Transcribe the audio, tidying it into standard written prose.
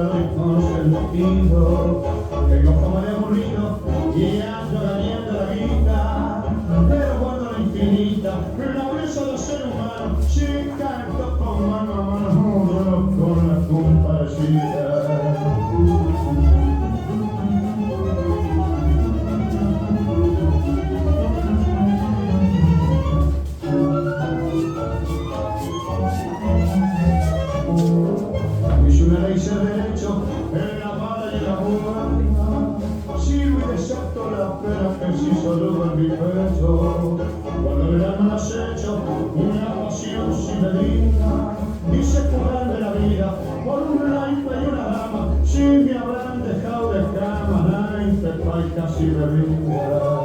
enamorado y consentido, tengo fama de aburrido y ando ganando la vida, pero guardo la infinita la brisa del ser humano, si canto con mano a mano, yo con la compadecida. Una ley ser derecho en la bala y en la guardia, sirve y desacto la pena que si solo en mi pecho. Cuando el alma has hecho una pasión sin medida, y se curan de la vida por un laico y una dama, si me habrán dejado de cama, naipe, casi bebida.